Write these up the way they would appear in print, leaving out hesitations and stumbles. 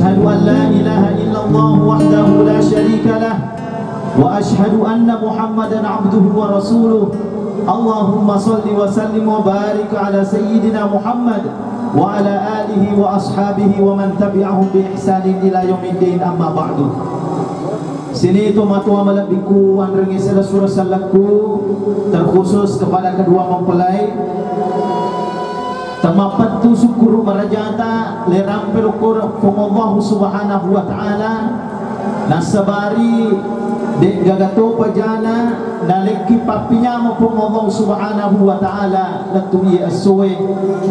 أشهد أن لا إله إلا الله وحده لا شريك له وأشهد أن محمدا عبده ورسوله اللهم صل وسلم وبارك على سيدنا محمد وعلى آله وأصحابه ومن تبعهم بإحسان إلى يوم الدين أما بعد. Sini tua-tua malabiku andrengi surah salaku terkhusus kepada kedua mempelai tamapat tu syukur marajata leram pelukur Allah subhanahu wa ta'ala nasabari dek gagato pajana naleki papinya maupun Allah subhanahu wa ta'ala latu iya aswe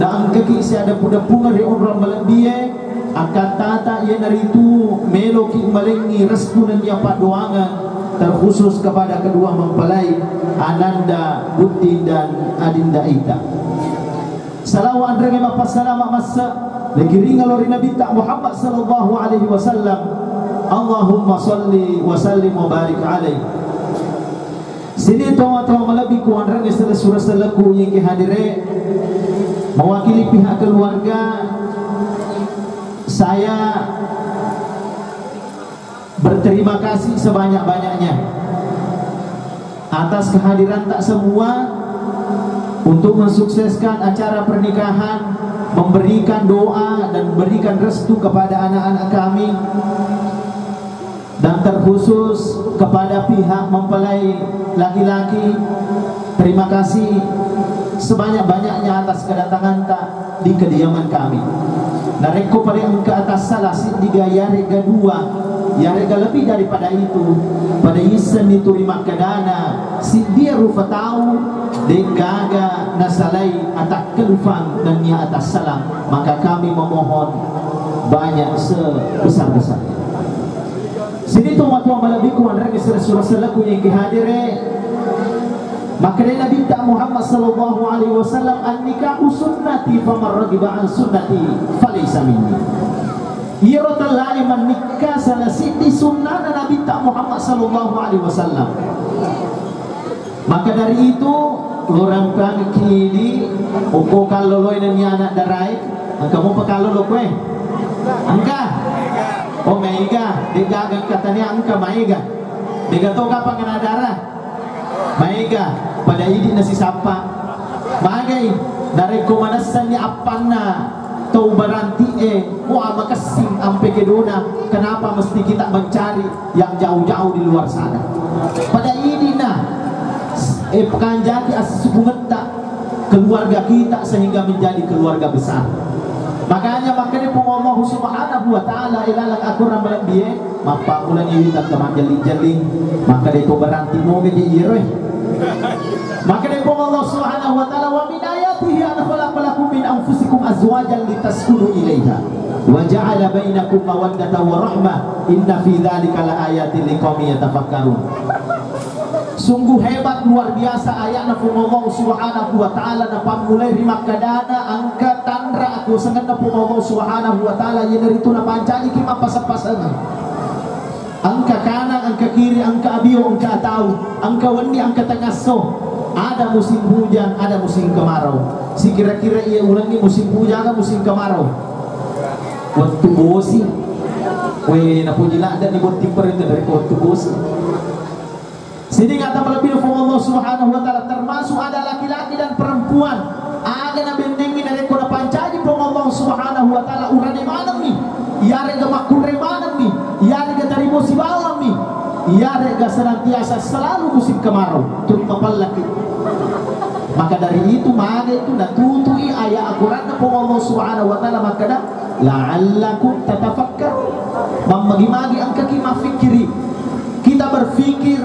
na ang kaki siya ada puda-punga di orang malabie akan tata ia naritu meloki malengi restu dan ia padoangan terkhusus kepada kedua mempelai Ananda Budi dan Adinda Ita. Salawat andrenge bapak salama masa legiring alori Nabi tak Muhammad sallallahu alaihi wasallam. Allahumma salli wa sallim wa barik alaihi. Sini tawa-tawa malabiku andrenge surah salaku yang kehadire mewakili pihak keluarga. Saya berterima kasih sebanyak-banyaknya atas kehadiran tak semua untuk mensukseskan acara pernikahan, memberikan doa dan berikan restu kepada anak-anak kami, dan terkhusus kepada pihak mempelai laki-laki. Terima kasih sebanyak-banyaknya atas kedatangan tak di kediaman kami. Nareko pada yang ke atas salah diga yarega dua yarega lebih daripada itu pada isen itu lima kedana si dia rufa tahu degaga nasalai atak kelufan dan nia atas salam, maka kami memohon banyak sebesar-besarnya. Sini tuan-tuan malabiku anragi surah salaku yang kehadire maka dari Nabi Muhammad sallallahu alaihi wasallam an-nikahu sunnati faman ragiba an sunnati falaysa minni. Ia rotalai man nikah salah siti sunnah Nabi Muhammad sallallahu alaihi wasallam. Maka dari itu orang kami kini uko kalau loy dan anak darai kamu pakalo lo kue angka oh maiga digagang katanya angka maiga digato ka pangana darah maiga pada idi nasi sapa bagai dari kumanasan ni apana tau baranti wah makasing ampe kedona kenapa mesti kita mencari yang jauh-jauh di luar sana pada idi nah pekanjaki asubungeta keluarga kita sehingga menjadi keluarga besar. Makanya Allah subhanahu wa ta'ala ilalang akuran balabie mapa ulan iwitan teman jali-jali maka itu beranti mo gaji iroy. Maka Allah subhanahu wa ta'ala wa min ayatihi an khalaqalakum min anfusikum azwajan litaskunu ilaiha wa ja'ala bainakum mawaddatan wa rahmah inna fi dzalika laayatin liqaumin yatafakkarun. Sungguh hebat luar biasa ayat na Allah subhanahu wa ta'ala na pamulai rimak kadana angka tanra aku sangat na Allah subhanahu wa ta'ala yang dari itu na pancani kima pasang-pasangan angka kanan, angka kiri, angka abio, angka atau angka wendi, angka tengaso. Ada musim hujan, ada musim kemarau. Si kira-kira ia ulangi musim hujan atau musim kemarau waktu bosi weh na pujila ada di buat timper itu dari waktu bosi. Sini kata melebih Allah subhanahu wa ta'ala termasuk ada laki-laki dan perempuan ada na bendengi dari kona pancaji Allah subhanahu wa ta'ala urane mana nih yare ga makure mana nih yare ga tari musim alam nih yare ga senantiasa selalu musim kemarau terutama laki. Maka dari itu mana itu natutui ayat Al-Quran Allah subhanahu wa ta'ala maka dah la'allakum tatafakkar memagi-magi angka kita fikiri kita berfikir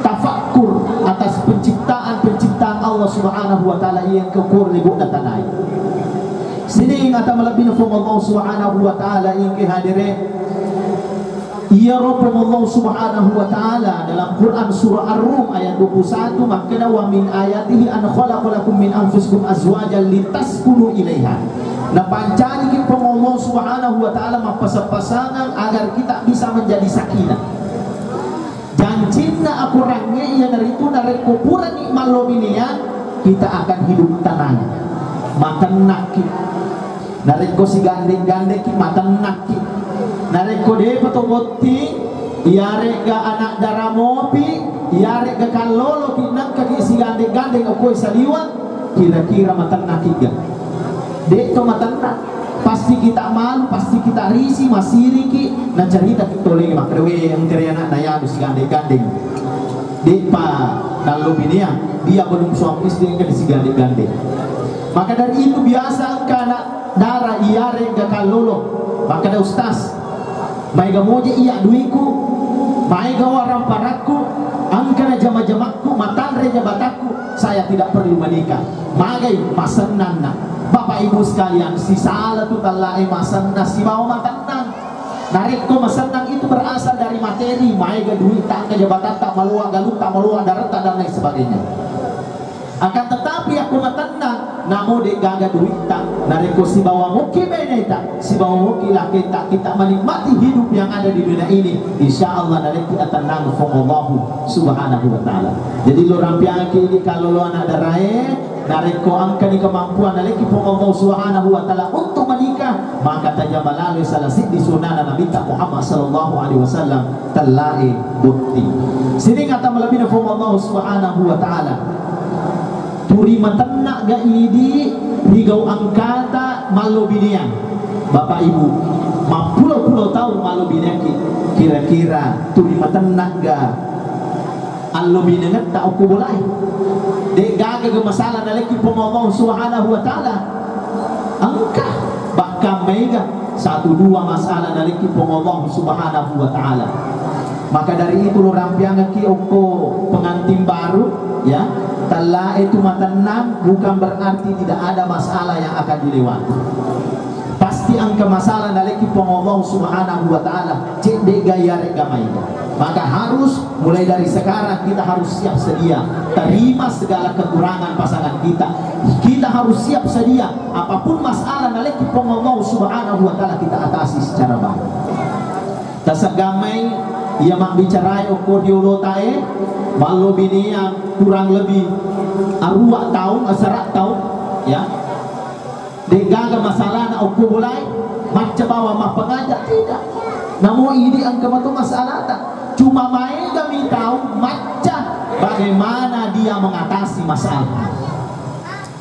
tafakkur atas penciptaan Allah subhanahu wa ta'ala yang kekur libut dan tanai. Sini ingata melebih Allah subhanahu wa ta'ala yang kehadire ia Rabbul Allah subhanahu wa ta'ala dalam Quran surah Ar-Rum ayat 21 maka wa min ayatihi an khalaqalakum min anfusikum azwajan litaskunu ilaiha. Nah pancani kita Allah subhanahu wa ta'ala pasangan agar kita bisa menjadi sakinah. Janjina aku orangnya yang dari itu dari kuburan nikmat lominia kita akan hidup tenang makan nakit dari ko si gandeng-gandeng kita makan nakit nareko de patobotti iare ga anak daramopi iare ga kalolo kinang kaki si gandeng-gandeng aku saliwa kira-kira matanna kiga dek to matanna pasti kita malu, pasti kita risi masiri ki na cerita kita lagi makrewe yang teriana na ya si gandeng-gandeng dek pa nalobinia dia belum suami istri yang si gandeng-gandeng. Maka dari itu biasa kana darah iare ga kalolo maka ada ustaz maiga moje iya duiku maiga waram parakku angkana jama-jamakku matanre jabataku saya tidak perlu menikah magai masenanna Bapak Ibu sekalian si salah tu talai masenna si bawa matanang narikko masenang itu berasal dari materi maiga duit tak ke jabatan tak malua galuh tak malua darat dan lain sebagainya akan tetapi aku matanang namo de gaga duit tak narikko si bawa muki beneta si bawa muki laki tak kita menikmati hidup yang ada di dunia ini insyaallah narik kita tenang Allah subhanahu wa ta'ala. Jadi lo rampiang ini kalau lo anak darai narikko angka ni kemampuan narik Allah subhanahu wa ta'ala untuk menikah maka tajam melalui salah di sunnah Nabi Muhammad sallallahu alaihi wasallam telai bukti sini kata melebih Allah subhanahu wa ta'ala turi matenak ga idi higau angkata malu binian Bapak Ibu mampulau-pulau tahun malu binian kira-kira turi matenak ga allo binian tak aku boleh dek gaga ke masalah naleki Allah subhanahu wa ta'ala angka bakal mega satu dua masalah naleki Allah subhanahu wa ta'ala. Maka dari itu lo rampiang ki oko pengantin baru ya telah itu matenang bukan berarti tidak ada masalah yang akan dilewati pasti angka masalah naleki Allah subhanahu wa ta'ala cek de gaya regamainya maka harus mulai dari sekarang kita harus siap sedia terima segala kekurangan pasangan kita harus siap sedia apapun masalah naleki Allah subhanahu wa ta'ala kita atasi secara baik tasagamai ia mak bicarai ukur diulotae malu bini yang kurang lebih arwah tahun asarak tahun ya degaga masalah na ukur mulai macam bawa mah pengajak tidak namun ini angka itu masalah tak cuma main kami tahu macam bagaimana dia mengatasi masalah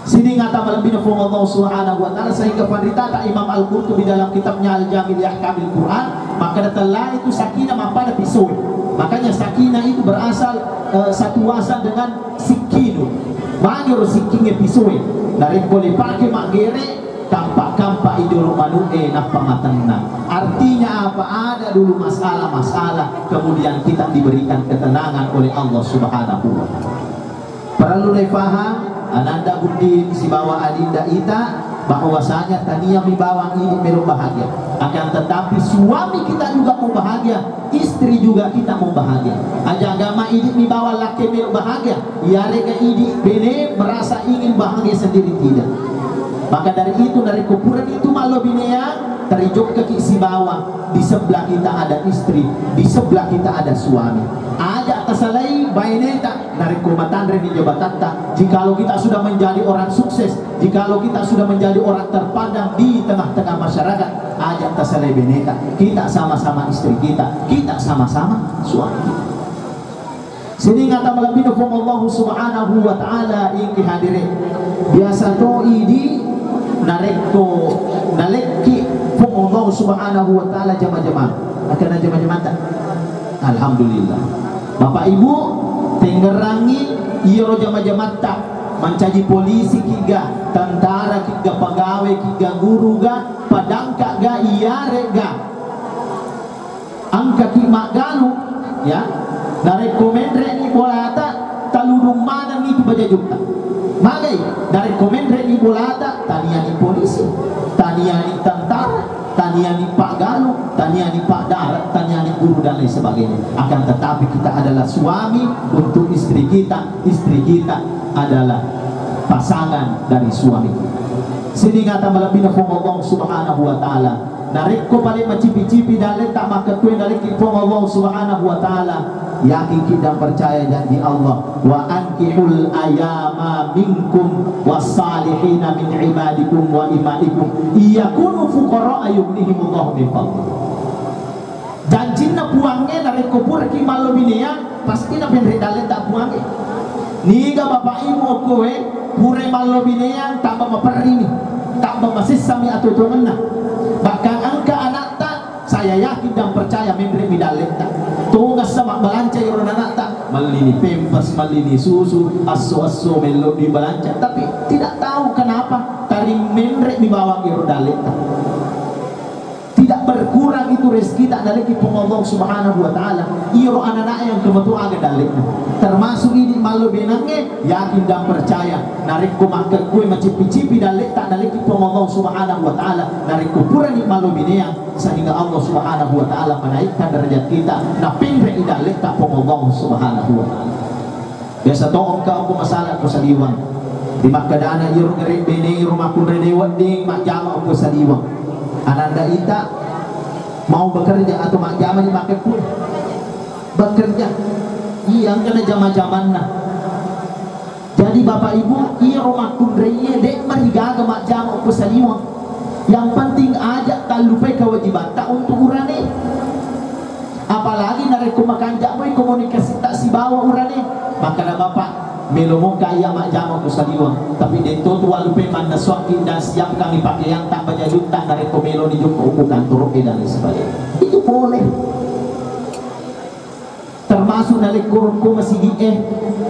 sini ngata malabina fu Allah subhanahu wa ta'ala sehingga pendeta Imam Al-Qurtubi dalam kitabnya Al-Jamil Ahkamil Quran maka telah itu sakinah pada pisau makanya sakinah itu berasal satu asal dengan sikinu magero sikinge pisau dari boleh pakai magere tampak-tampak idul manu enak pamatanna artinya apa ada dulu masalah-masalah kemudian kita diberikan ketenangan oleh Allah subhanahu wa ta'ala. Perlu dipaham Ananda Budin si bawa adinda ita bahwasanya tania mi bawang ini melu bahagia akan tetapi suami kita juga mau bahagia istri juga kita mau bahagia aja agama ini mi bawa laki melu bahagia ya rega ini bene merasa ingin bahagia sendiri tidak maka dari itu dari kuburan itu malu binea terjok ke si bawah di sebelah kita ada istri di sebelah kita ada suami aja tasalai baineta dari kumatan di jabatan tak jikalau kita sudah menjadi orang sukses jikalau kita sudah menjadi orang terpandang di tengah-tengah masyarakat aja tasalai baineta kita sama-sama istri kita sama-sama suami kita sini ngata melebih Allah subhanahu wa ta'ala iki hadirin biasa to idi narekko naleki Allah subhanahu wa ta'ala jama-jama akan jama-jama tak alhamdulillah Bapak Ibu tenggerangi iyo jama-jama tak mencaji polisi kiga tentara kiga pegawai kiga guru ga padangka ga iare ga angka kimak galu ya dari komendre ni bolata taludung mana ni baca jumpa magai dari komendre ni bolata tania ni polisi tania ni tentara tania ni pak galu tania ni pak darat tania ni guru dan lain sebagainya akan tetapi kita adalah suami untuk istri kita adalah pasangan dari suami kita sini kata melebih Allah subhanahu wa ta'ala narik ko paling macipi-cipi dalil tak makatui narik kipong Allah subhanahu wa ta'ala yakin kita percaya janji Allah wa ankihul ayama minkum wassalihina min ibadikum wa imaikum iyakunu fuqara ayughnihimullahu min fadli janji na puangnya dari kupur ki malu binia pasti na penre dalet tak puangnya niga bapak ibu kowe pure malu binia tambah maperini tambah masih sami atau tumenna bahkan angka anak tak saya yakin dan percaya memberi bidalet tak tungas sama belanja orang anak tak malini pempas malini susu aso melo di belanja tapi tidak tahu kenapa tadi memberi di bawah dalet tak tidak berkurang itu rezeki tak ada lagi Allah Subhanahu wa taala. Iro anak-anak yang kebetulan ada daleknya. Termasuk ini malu benangnya yakin dan percaya. Narik ku makan kue mencipi-cipi dalek tak ada lagi Allah Subhanahu wa taala. Narik ku purani malu benang sehingga Allah Subhanahu wa taala menaikkan derajat kita. Na pingre dalek tak Allah Subhanahu wa taala. Biasa toong ka aku masalah ko sa liwang. Di makadana iro ngeri bene rumah ku redewat ding mak jama ko sa liwang. Ananda ita mau bekerja atau mak jaman dipakai pun bekerja iya kena zaman-zaman nah jadi bapak ibu iya rumah kundreye dek marigaga mak jaman pesaliwang yang penting aja tak lupa kewajiban tak untuk urane apalagi nareku makan jamu komunikasi tak si bawa urane maka na bapak melomo kaya mak jama ko saliwang tapi dito tu walupe man na swaki dan siap kami pakai yang tak banyak dari komelo ni joko ukukan turuk dan sebagainya itu boleh termasuk dari kurun ko masigi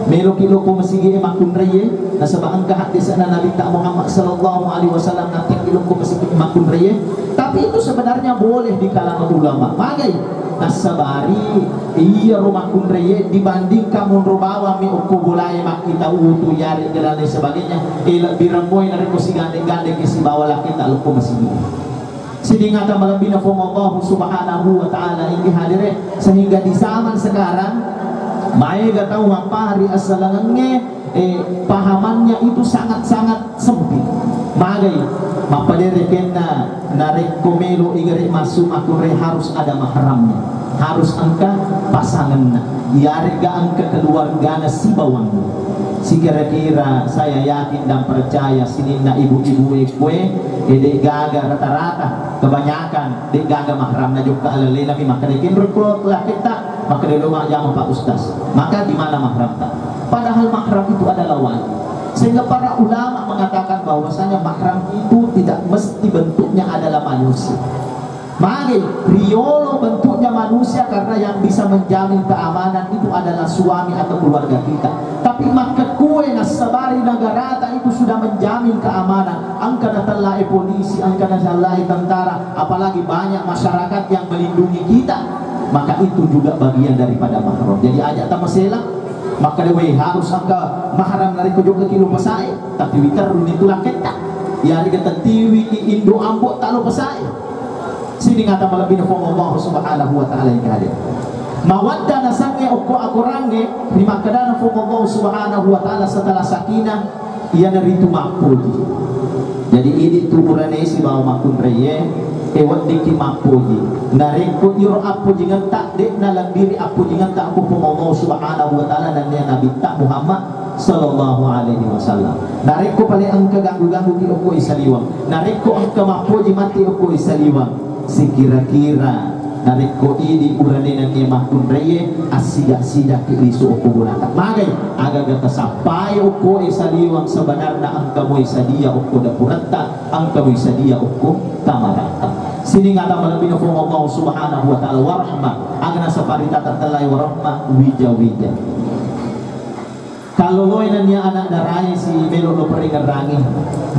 melo kilo ko masigi makun reye na sabaan ka hadis na Nabi Muhammad sallallahu alaihi wasallam na kilo ko masigi makun reye tapi itu sebenarnya boleh di kalangan ulama magai nasabari iya rumah kunreye dibanding kamu rubawa mi uku bulai mak kita utu yari dan sebagainya biramboy na reko si gandeng-gandeng si bawala kita luko masigi sidingata malabina fong Allah Subhanahu wa taala ini hadire sehingga di zaman sekarang maega tahu apa hari asalangannya pahamannya itu sangat-sangat sempit magai mapadereken na narek komelo igari masuk akure harus ada mahramnya harus angka pasangan yarga angka keluarga si bawang si kira-kira saya yakin dan percaya sini na ibu-ibu kue dek gaga rata-rata kebanyakan dek gaga mahramnya juga alele nabi maka dekin rekrut lah kita maka di rumah jangan Pak Ustaz maka di mana mahram tak padahal mahram itu adalah wali sehingga para ulama mengatakan bahwasanya mahram itu tidak mesti bentuknya adalah manusia. Mari riolo bentuknya manusia karena yang bisa menjamin keamanan itu adalah suami atau keluarga kita. Tapi maka kue nasabari negara itu sudah menjamin keamanan. Angka datang polisi, angka datang tentara, apalagi banyak masyarakat yang melindungi kita. Maka itu juga bagian daripada mahram. Jadi ajak tamasela maka dewe harus angka mahram dari kujung ke kilo pasai tapi witer itulah kita ya kita tiwi indo ambok talo pasai sini ngata malabina fong Allah Subhanahu wa taala yang hadir mawadda nasange okko akurange di makadana fong Allah Subhanahu wa taala setelah sakinah ia dari itu mapuji jadi ini tuburane si bawa makun reye ewat diki mapuji nareko iro apu jingan tak dek nalang diri apu jingan tak aku Allah Subhanahu wa taala dan Nabi tak Muhammad sallallahu alaihi wasallam nareko paling angka ganggu-ganggu ki oko isaliwang nareko angka mapuji mati oko isaliwang sekira-kira nareko ini urane nang makun reye asidak-sidak ki isu oko bulata magai aga-aga sampai oko isaliwang sebenarnya angka mo isadia oko dapurata angka mo isadia oko tamarata sini ngata malabina fong Allah Subhanahu wa taala warahmah agna safari tata telai warahmah wija-wija kalau lo ini anak darai si melo lo peringerangi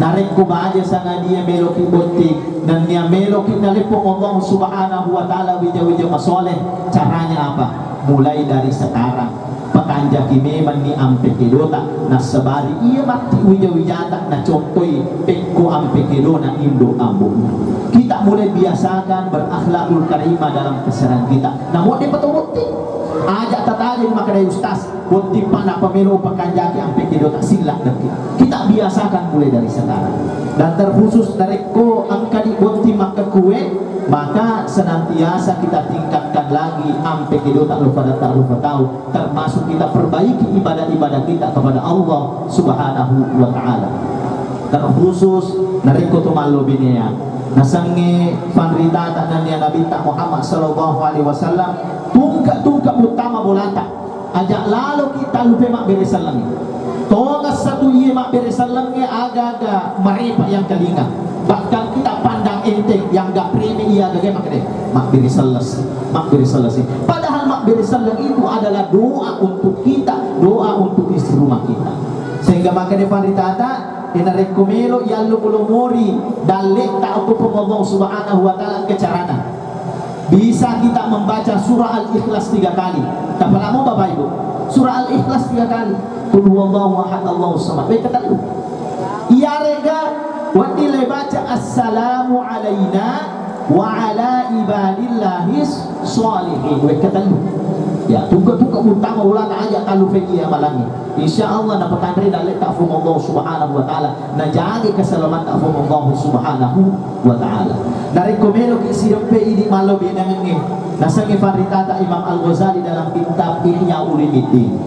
narek ko ba aja sana dia melo ki botik dan dia melo ki nalipong Allah Subhanahu wa taala wija-wija masoleh caranya apa mulai dari sekarang pakanja kimeman ni ampe kedota nasabari iya mati wija-wijata na contoy pekko ampe kedona indo ambon kita mulai biasakan berakhlakul karimah dalam keseran kita namun di betul-betul ajak tataja maka dari ustaz bunti pana pemilu pakanjaki ampe kedota silak kita biasakan mulai dari sekarang dan terkhusus dari ko angka di bunti maka kue maka senantiasa kita tingkatkan lagi ampe kedota lupa datang lupa tahu termasuk kita perbaiki ibadah-ibadah kita kepada Allah Subhanahu wa taala terkhusus dari ko tumalu binia nasange panrita dan ya Nabi Muhammad sallallahu alaihi wasallam tungka utama bolata ajak lalu kita lupa mak beresalang tonga satu iya mak beresalangnya agak-agak maripa yang telinga bahkan kita pandang enteng yang gak premi iya agak mak deh mak beresalas padahal mak beresalang itu adalah doa untuk kita, doa untuk istri rumah kita. Sehingga maka depan ditata inarekomelo yallo kulumori dalek tak aku Allah subhanahu wa ta'ala kecarana bisa kita membaca surah Al-Ikhlas 3 kali tak pernah mau Bapak Ibu surah Al-Ikhlas 3 kali qul huwallahu ahad Allahu samad baik kata lu iya rega wadile baca assalamu alaina wa ala ibadillahis sholihin baik kata lu ya tunggu utama ulang aja kalau fikir amalannya insyaallah dapat tandri dalek ta'fum Allah subhanahu wa ta'ala najagi keselamatan ta'fum Allah subhanahu wa ta'ala dari komelo kisirpe ini malo binangannya nasangi faritata Imam Al-Ghazali dalam kitab Ihya Ulumuddin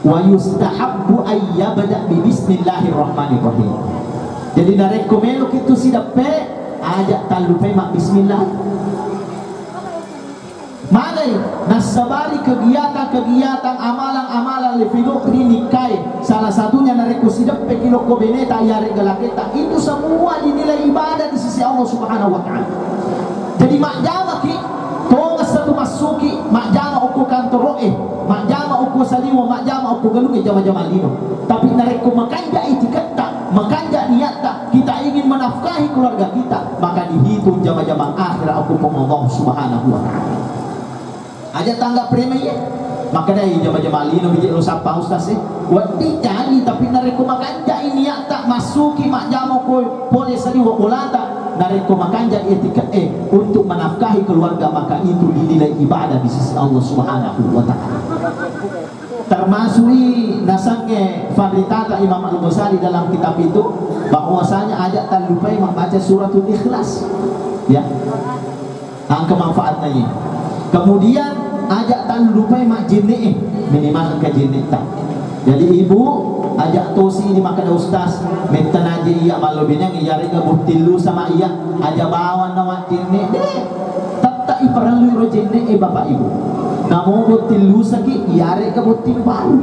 wa yustahabbu ayyabda bi bismillahirrahmanirrahim jadi dari komelo itu sidape ajak talupe mak bismillah Manai nasabari kegiatan amalan lefido rinikai salah satunya nareku sidap pekilo kobeneta yare galaketa itu semua dinilai ibadah di sisi Allah Subhanahu wa taala. Jadi mak jama ki tonga satu masuki mak jama uku kantor mak jama uku salimu mak jama uku galunge jama-jama lino tapi nareku makanja itikata makanja niatta kita ingin menafkahi keluarga kita maka dihitung jama-jama akhir aku Allah Subhanahu wa taala. Aja tangga premi ya maka dari jama-jama lino bijak lo sapa ustaz wadi jadi tapi nareku makanja ini ya tak masuki mak jamo ko boleh sali wa ulata nareku makanja etika untuk menafkahi keluarga maka itu dinilai ibadah di sisi Allah Subhanahu wa taala. Termasuk nasangnya fadritata Imam Al-Ghazali dalam kitab itu bahwasanya ajak tak lupa membaca suratul Ikhlas ya angka manfaatnya. Kemudian ajak tak lupa mak jinni minimal ke jinni tak. Jadi ibu ajak tosi ini makan ustaz minta aja iya malu binang iya rega butilu sama iya aja bawa nama jinni tak perlu ro jinni bapak ibu. Namun butilu saki iya rega butilu baru.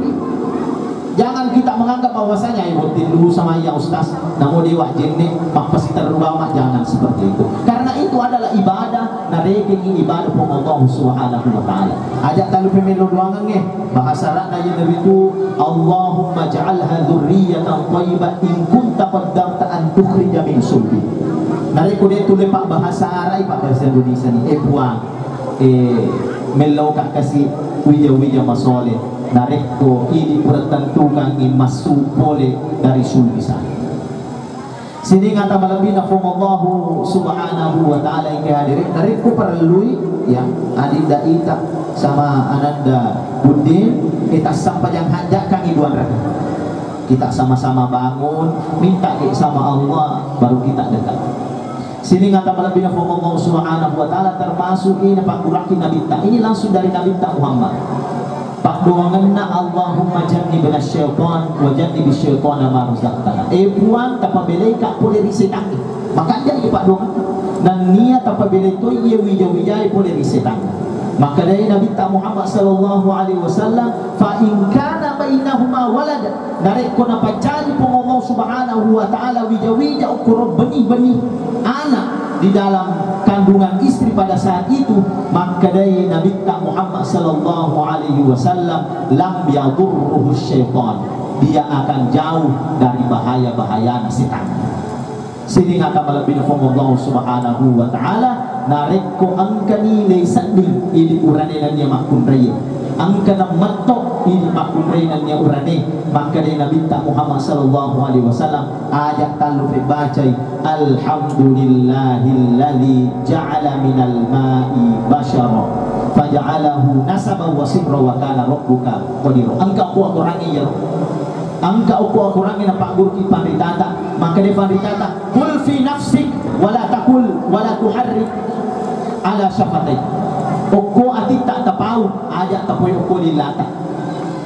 Jangan kita menganggap bahwasanya ibu butilu sama iya ustaz namun dewa jinni mak pasti terubah mak jangan seperti itu. Karena itu adalah ibadah nareking ibadah pun Allah Subhanahu wa taala. Ajak talu pemilu doangannya bahasa Arab aja itu Allahumma ja'alha dzurriyyatan thayyibah in kunta qaddarta an tukhrija min sulbi. Nareku dia tu lepak bahasa Arab pak bahasa Indonesia ni buang melau kak kasih wija masole nareku ini bertentukan masuk boleh dari sulbi sana. Sini ngata malabih na Allah Subhanahu wa ta'ala yang kehadirin dari ku perlu ya adinda ita sama ananda Budin kita sampai yang hajak kang iduan kita sama-sama bangun minta sama Allah baru kita dekat. Sini ngata malabih na Allah Subhanahu wa ta'ala termasuk ini pak kuraki Nabi ta ini langsung dari Nabi ta Muhammad pak doanganna Allahumma jannibna syaitan wa jannibi syaitana ma razaqtana buang tapabelai kak boleh risetan maka jadi pak doangan dan niat tapabelai to ye wija boleh risetan maka dari Nabi Muhammad sallallahu alaihi wasallam fa in kana bainahuma walad dari kona pacari pun Allah Subhanahu wa taala wija ukur benih anak di dalam kandungan istri pada saat itu maka dari Nabi Muhammad sallallahu alaihi wasallam lam yadurruhu syaitan dia akan jauh dari bahaya-bahaya setan. Sini akan melebih Allah Subhanahu wa taala nareko angkani lesadil ini uranenan dia makun raya angkana matok ini makun raya dia urane maka dari Nabi Muhammad sallallahu alaihi wasallam ajak talu baca alhamdulillahilladzi ja'ala minal ma'i basyara faja'alahu nasaban wa sihra wa kana rabbuka qadira angka kuat orangnya ya angka kuat orangnya Pak Guru ki panditata maka dia panditata kul fi nafsik wala taqul wala tuharrik ala syafatai uku ati tak tapau ajak tapoi uku lilata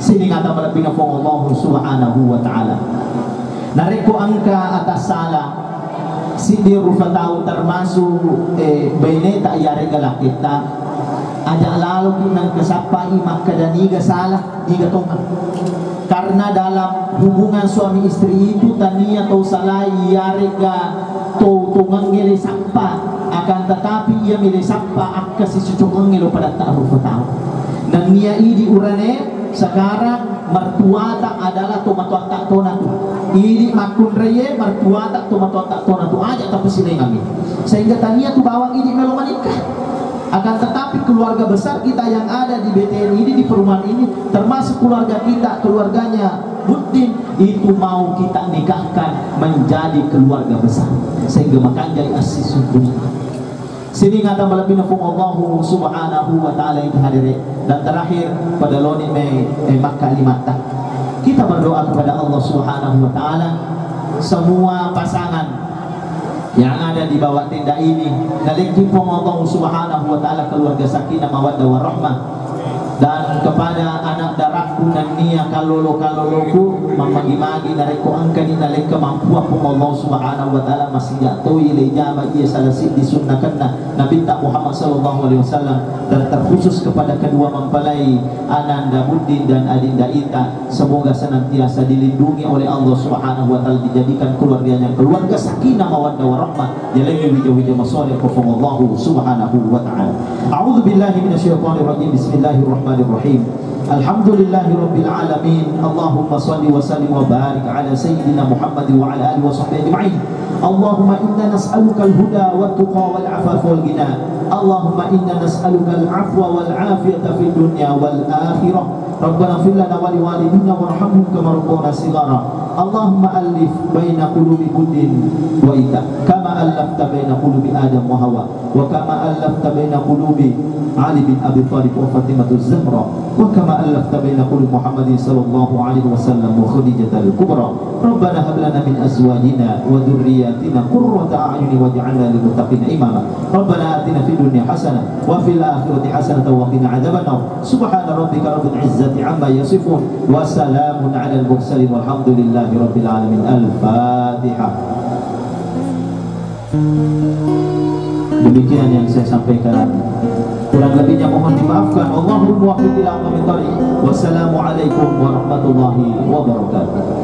sini ngata malapina pong Allah Subhanahu wa ta'ala nareko angka atas salah Sidi rufatau termasuk beneta yare galakita ajak lalu nang kesapa imak kadaniga salah niga tonga. Karena dalam hubungan suami istri itu tania atau salah yare ga to tungang ngele sapa, akan tetapi ia milih sapa akka si cucungang ngelo pada tak rufatau. Dan nia idi urane sekarang mertuata adalah tomatuata tona tu. Ini makun reye mertuata tomatuata tona tu aja tapi sini kami. Sehingga tania tu bawang ini melo menikah. Akan tetapi keluarga besar kita yang ada di BTN ini, di perumahan ini, termasuk keluarga kita, keluarganya Buddin, itu mau kita nikahkan menjadi keluarga besar. Sehingga makan jadi asis dunia. Sini ngata malapin na Allah subhanahu wa ta'ala yang hadiri. Dan terakhir pada loni Makkah limata, kita berdoa kepada Allah subhanahu wa ta'ala, semua pasangan yang ada di bawah tenda ini nalikipong Allah subhanahu wa ta'ala keluarga sakinah mawaddah warahmah. Dan kepada anak darahku dan nia kalolo-kaloloku mamagi-magi nareko angkani nalik kemampuan Allah subhanahu wa ta'ala masih jatuh ilai ia salasid disunnahkanna Nabi Muhammad sallallahu alaihi wasallam. Dan terkhusus kepada kedua mempelai Ananda Buddin dan Adinda Ita, semoga senantiasa dilindungi oleh Allah subhanahu wa ta'ala, dijadikan keluarganya keluarga sakinah mawaddah warahmah jalannya wija-wija masalih kufung Allah subhanahu wa ta'ala. A'udzu billahi minasyaitonir rajim. Bismillahirrahmanirrahim. Alhamdulillahi rabbil alamin. Allahumma salli wa sallim wa barik ala sayyidina Muhammad wa ala alihi wa sahbihi ajma'in. Allahumma inna nas'aluka al-huda wa tuqa wal afafa wal ghina. Allahumma inna nas'aluka al-afwa wal afiyata fid dunya wal akhirah. Rabbana ighfir lana wa liwalidina warhamhum kama rabbawna shighara. Allahumma alif baina qulubi Buddin wa Ita kama alafta baina qulubi Adam wa Hawa wa kama alafta baina qulubi Ali bin Abi Thalib wa Fatimah az-Zahra wa kama alafta baina qulubi Muhammadin sallallahu alaihi wasallam wa Khadijah al-Kubra. Rabbana hab lana min azwajina wa dhurriyyatina qurrata a'yunin waj'alna lil muttaqina imama. Rabbana atina fid dunya hasanah wa fil akhirati hasanah wa qina adzabannar. Subhana rabbika rabbil izzati amma yasifun wa salamun 'alal mursalin walhamdulillahi rabbil alamin. Al-Fatihah. Demikian yang saya sampaikan, kurang lebihnya mohon dimaafkan. Allahumma muwaffiq ila aqwamit thariq. Wassalamualaikum warahmatullahi wabarakatuh.